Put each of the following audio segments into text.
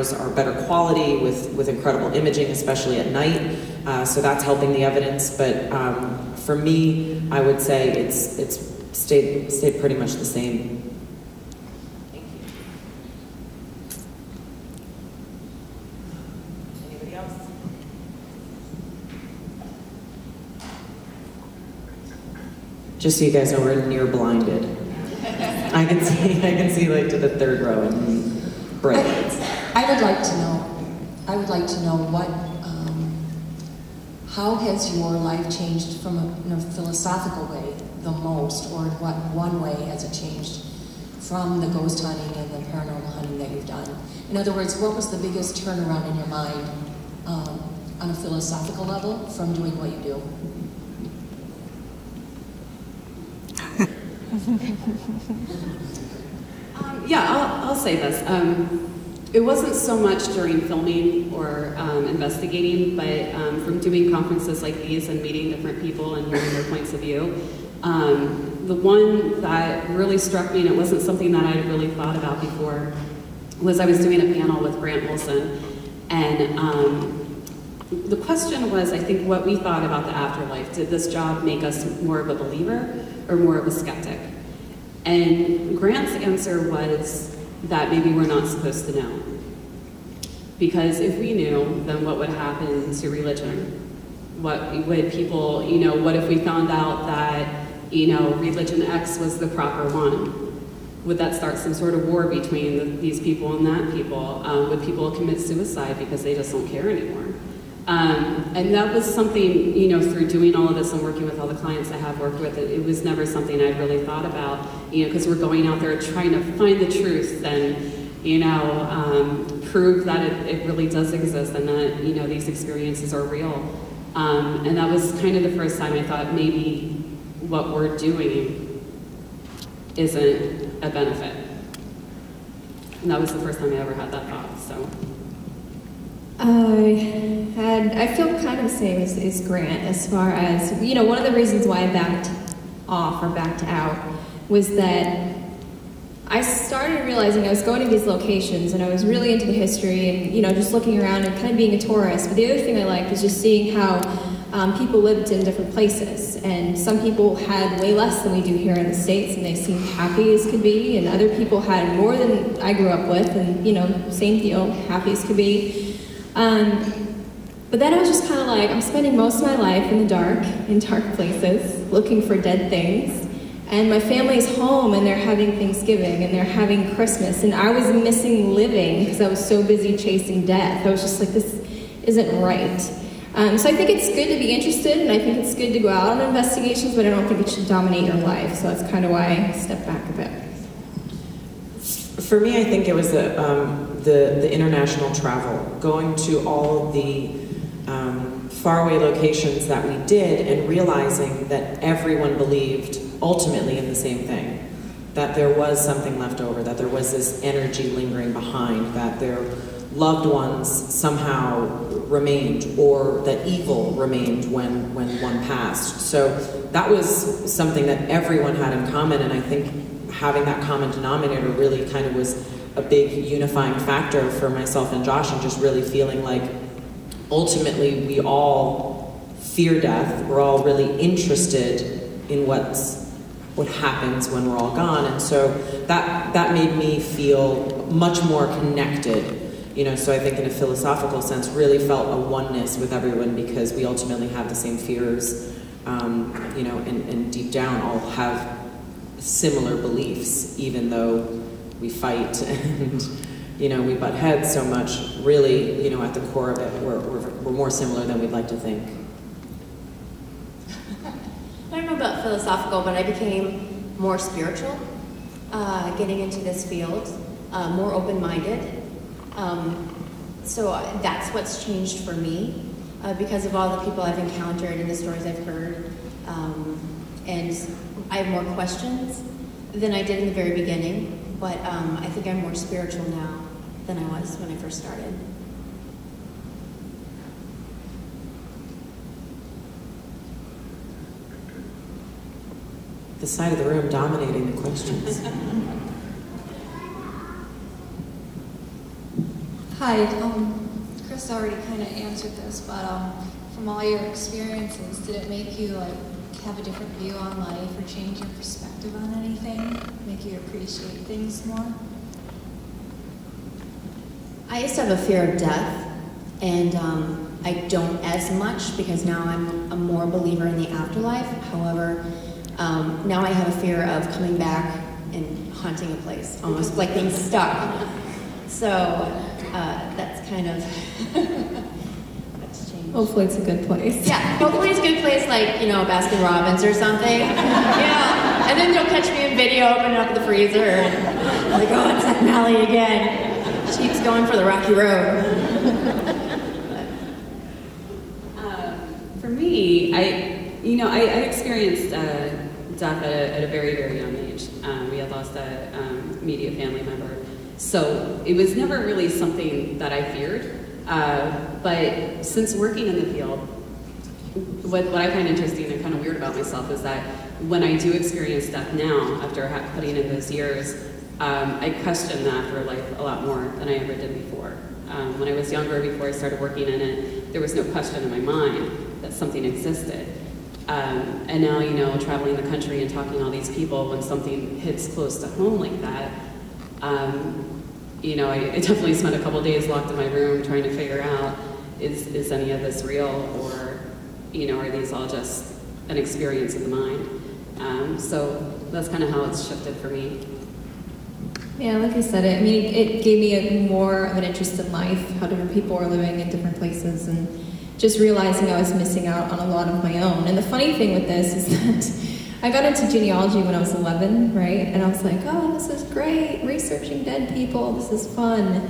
cameras are better quality with incredible imaging, especially at night. So that's helping the evidence. But for me, I would say it's stayed pretty much the same. Thank you. Anybody else? Just so you guys know, we're near blinded. I can see like to the third row and bright lights. I would like to know what, how has your life changed from in a philosophical way the most, or what one way has it changed from the ghost hunting and the paranormal hunting that you've done? In other words, what was the biggest turnaround in your mind on a philosophical level from doing what you do? Yeah, I'll say this. It wasn't so much during filming or investigating, but from doing conferences like these and meeting different people and hearing their points of view. The one that really struck me, and it wasn't something that I had really thought about before, was I was doing a panel with Grant Wilson, and the question was, I think, what we thought about the afterlife. Did this job make us more of a believer or more of a skeptic? And Grant's answer was that maybe we're not supposed to know. Because if we knew, then what would happen to religion? What would people, what if we found out that, religion X was the proper one? Would that start some sort of war between these people and that people? Would people commit suicide because they just don't care anymore? And that was something, through doing all of this and working with all the clients I have worked with, it was never something I'd really thought about, because we're going out there trying to find the truth and, prove that it really does exist and that, these experiences are real. And that was kind of the first time I thought maybe what we're doing isn't a benefit. And that was the first time I ever had that thought, so. I feel kind of the same as Grant as far as, one of the reasons why I backed off or backed out was that I started realizing I was going to these locations and I was really into the history and, just looking around and kind of being a tourist. But the other thing I liked was just seeing how people lived in different places. And some people had way less than we do here in the States and they seemed happy as could be. And other people had more than I grew up with and, same deal, happy as could be. But then I was just kind of like, I'm spending most of my life in the dark, in dark places, looking for dead things. And my family's home and they're having Thanksgiving and they're having Christmas. And I was missing living because I was so busy chasing death. I was just like, this isn't right. So I think it's good to be interested and I think it's good to go out on investigations, but I don't think it should dominate your life. So that's kind of why I stepped back a bit. For me, I think it was the international travel, going to all the faraway locations that we did and realizing that everyone believed ultimately in the same thing, that there was something left over, that there was this energy lingering behind, that their loved ones somehow remained, or that evil remained when one passed. So that was something that everyone had in common, and I think having that common denominator really kind of was a big unifying factor for myself and Josh, and just really feeling like ultimately we all fear death. We're all really interested in what happens when we're all gone, and so that made me feel much more connected. So I think in a philosophical sense, really felt a oneness with everyone because we ultimately have the same fears, and deep down all have similar beliefs, even though we fight and we butt heads so much. Really, at the core of it, we're more similar than we'd like to think. I don't know about philosophical, but I became more spiritual getting into this field, more open-minded. So that's what's changed for me because of all the people I've encountered and the stories I've heard. And I have more questions than I did in the very beginning, but I think I'm more spiritual now than I was when I first started. The side of the room dominating the questions. Hi, Kris already kind of answered this, but from all your experiences, did it make you like have a different view on life or change your perspective on anything? Make you appreciate things more? I used to have a fear of death, and I don't as much because now I'm a more believer in the afterlife. However, now I have a fear of coming back and haunting a place, almost like being stuck. So that's kind of, that's changed. Hopefully it's a good place. Yeah, hopefully it's a good place like, you know, Baskin Robbins or something. Yeah, and then you'll catch me in video opening up the freezer and I'm like, oh, it's that Mallie again. She keeps going for the rocky road. For me, I experienced death at a very, very young age. We had lost a immediate family member. So it was never really something that I feared. But since working in the field, what I find interesting and kind of weird about myself is that when I do experience death now, after putting in those years, I question the afterlife a lot more than I ever did before. When I was younger, before I started working in it, there was no question in my mind that something existed. And now, you know, traveling the country and talking to all these people, when something hits close to home like that, you know, I definitely spent a couple days locked in my room trying to figure out, is any of this real, or, you know, are these all just an experience of the mind? So that's kind of how it's shifted for me. Yeah, like I said, I mean, it gave me more of an interest in life, how different people are living in different places, and just realizing I was missing out on a lot of my own. And the funny thing with this is that I got into genealogy when I was 11, right? And I was like, oh, this is great, researching dead people, this is fun.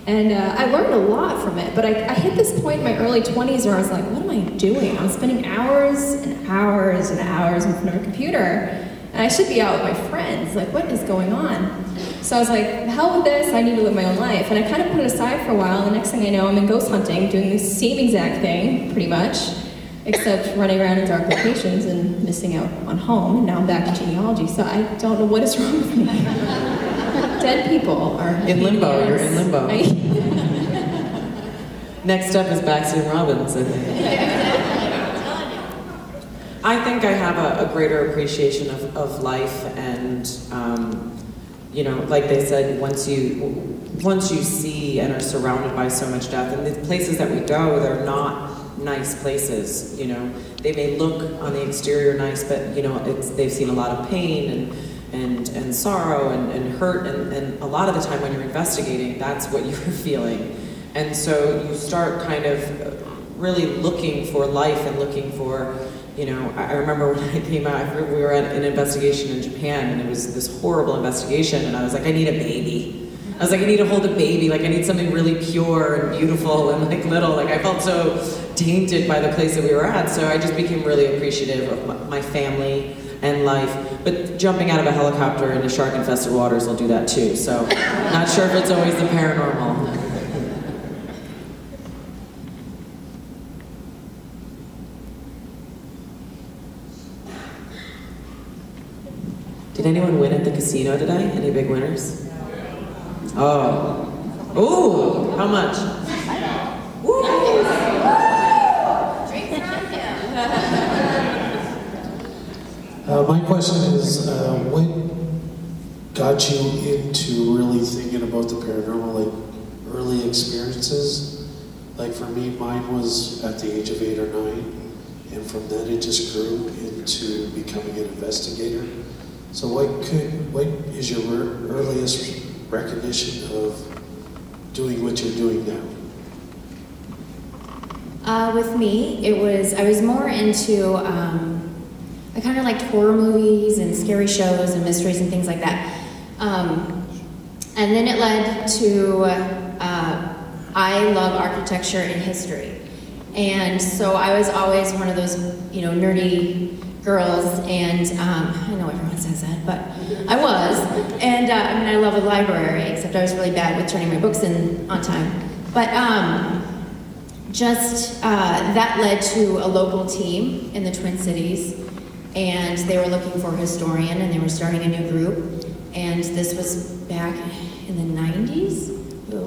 And I learned a lot from it, but I hit this point in my early 20s where I was like, what am I doing? I'm spending hours and hours and hours in front of a computer, and I should be out with my friends. Like, what is going on? So I was like, the hell with this, I need to live my own life. And I kind of put it aside for a while, and the next thing I know, I'm in ghost hunting, doing the same exact thing, pretty much, except running around in dark locations and missing out on home, and now I'm back to genealogy. So I don't know what is wrong with me. Dead people are in limbo. You're in limbo. Next up is Baskin Robbins, I think. I think I have a greater appreciation of life, and you know, like they said, once you see and are surrounded by so much death, and the places that we go, they're not nice places. You know, they may look on the exterior nice, but you know, they've seen a lot of pain and sorrow and hurt, and a lot of the time when you're investigating, that's what you're feeling. And so you start kind of really looking for life and looking for, you know, I remember when I came out, we were at an investigation in Japan, and it was this horrible investigation, and I was like, I need a baby. I was like, I need to hold a baby, like I need something really pure and beautiful and like little. Like I felt so tainted by the place that we were at, so I just became really appreciative of my family and life. But jumping out of a helicopter into shark-infested waters will do that too, so not sure if it's always the paranormal. Did anyone win at the casino today? Any big winners? Oh. Ooh, how much? Woo! My question is, what got you into really thinking about the paranormal, like early experiences? Like for me, mine was at the age of 8 or 9, and from then it just grew into becoming an investigator. So what is your earliest recognition of doing what you're doing now? With me, I was more into, I kind of liked horror movies and scary shows and mysteries and things like that. And then it led to, I love architecture and history. And so I was always one of those, you know, nerdy girls, and I know everyone says that, but I was. And I mean, I love a library, except I was really bad with turning my books in on time. But that led to a local team in the Twin Cities, and they were looking for a historian, and they were starting a new group. And this was back in the 90s,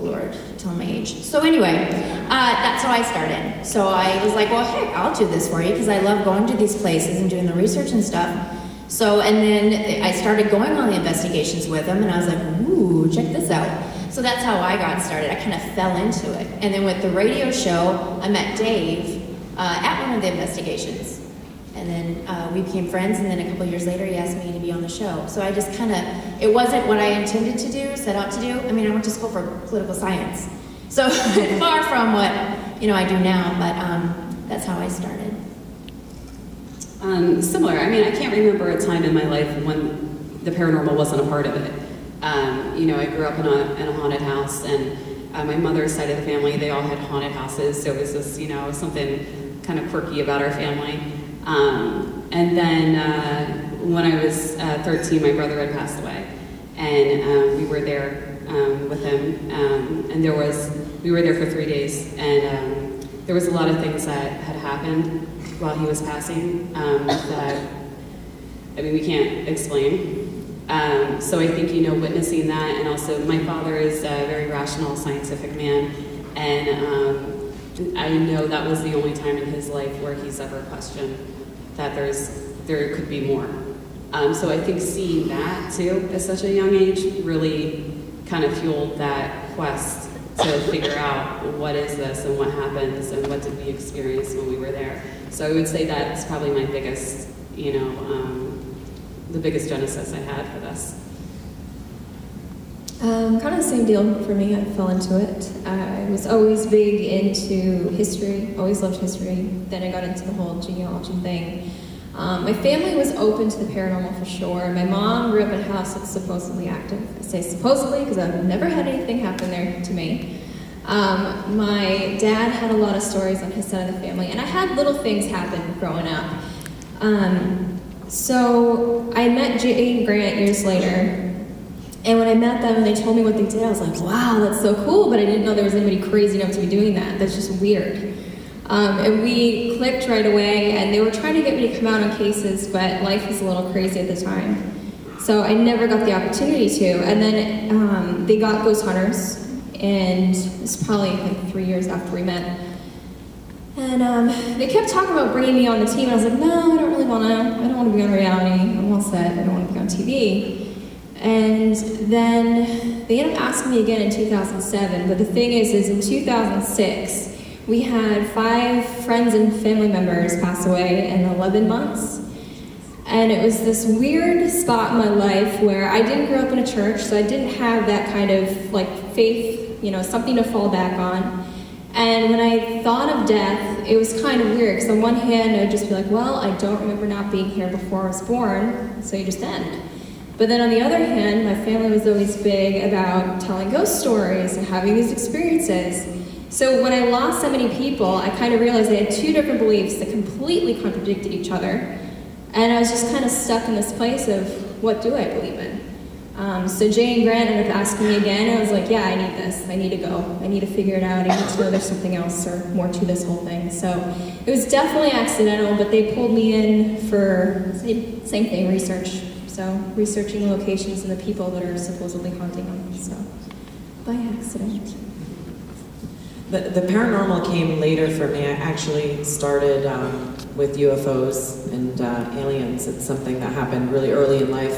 Lord, tell my age. So anyway, that's how I started. So I was like, well, heck, I'll do this for you because I love going to these places and doing the research and stuff. So, and then I started going on the investigations with them, and I was like, ooh, check this out. So that's how I got started. I kind of fell into it. And then with the radio show, I met Dave at one of the investigations. And then we became friends, and then a couple years later, he asked me to be on the show. So I just kind of, it wasn't what I intended to do, set out to do. I mean, I went to school for political science. So far from what, I do now, but that's how I started. Similar. I mean, I can't remember a time in my life when the paranormal wasn't a part of it. I grew up in a haunted house, and my mother's side of the family, they all had haunted houses, so it was just, something kind of quirky about our family. And then when I was 13, my brother had passed away, and we were there with him, and we were there for 3 days, and there was a lot of things that had happened while he was passing that, we can't explain. So I think, witnessing that, and also my father is a very rational, scientific man, and I know that was the only time in his life where he's ever questioned that there could be more. So I think seeing that too at such a young age really kind of fueled that quest to figure out what is this and what happens and what did we experience when we were there. So I would say that's probably my biggest, the biggest genesis I had for this. Kind of the same deal for me. I fell into it. I was always big into history, always loved history. Then I got into the whole genealogy thing. My family was open to the paranormal for sure. My mom grew up in a house that's supposedly active. I say supposedly because I've never had anything happen there to me. My dad had a lot of stories on his side of the family, and I had little things happen growing up. So I met Jay and Grant years later, and when I met them and they told me what they did, I was like, wow, that's so cool, but I didn't know there was anybody crazy enough to be doing that. That's just weird. And we clicked right away, and they were trying to get me to come out on cases, but life was a little crazy at the time. So I never got the opportunity to. And then they got Ghost Hunters, and it's probably like 3 years after we met. And they kept talking about bringing me on the team, and I was like, no, I don't really want to. I don't want to be on reality. I'm all set. I don't want to be on TV. And then they ended up asking me again in 2007, but the thing is in 2006, we had 5 friends and family members pass away in 11 months. And it was this weird spot in my life where I didn't grow up in a church, so I didn't have that kind of like faith, something to fall back on. And when I thought of death, it was kind of weird, because on one hand, I'd just be like, well, I don't remember not being here before I was born, so you just end. But then on the other hand, my family was always big about telling ghost stories and having these experiences. So when I lost so many people, I kind of realized I had 2 different beliefs that completely contradicted each other. And I was just kind of stuck in this place of, what do I believe in? So Jay and Grant ended up asking me again, and I was like, yeah, I need this. I need to go. I need to figure it out. I need to know there's something else or more to this whole thing. So it was definitely accidental, but they pulled me in for, same thing, research. So researching locations and the people that are supposedly haunting them. So by accident. The paranormal came later for me. I actually started with UFOs and aliens. It's something that happened really early in life.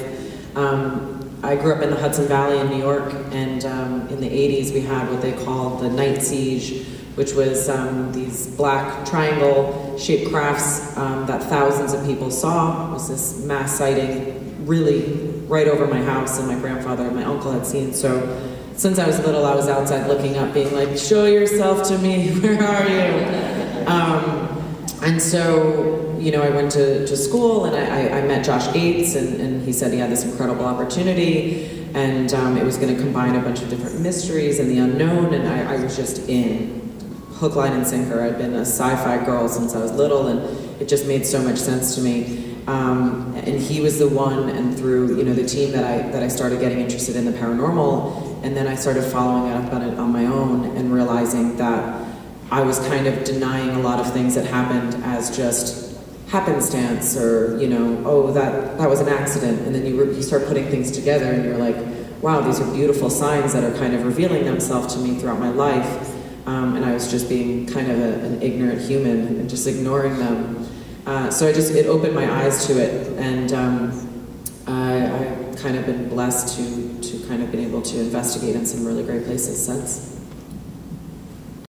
I grew up in the Hudson Valley in New York, and in the 80s we had what they called the night siege, which was these black triangle-shaped crafts that thousands of people saw. It was this mass sighting, really right over my house, and my grandfather and my uncle had seen. So since I was little, I was outside looking up, being like, show yourself to me, where are you? And so, I went to school, and I met Josh Gates, and he said he had this incredible opportunity, and it was going to combine a bunch of different mysteries and the unknown, and I was just in. Hook, line, and sinker. I'd been a sci-fi girl since I was little, and it just made so much sense to me. And he was the one, and through the team that I started getting interested in the paranormal, and then I started following up on it on my own and realizing that I was kind of denying a lot of things that happened as just happenstance, or oh, that was an accident, and then you start putting things together, and you're like, wow, these are beautiful signs that are kind of revealing themselves to me throughout my life. And I was just being kind of an ignorant human and just ignoring them. So it opened my eyes to it, and I've kind of been blessed to kind of been able to investigate in some really great places since.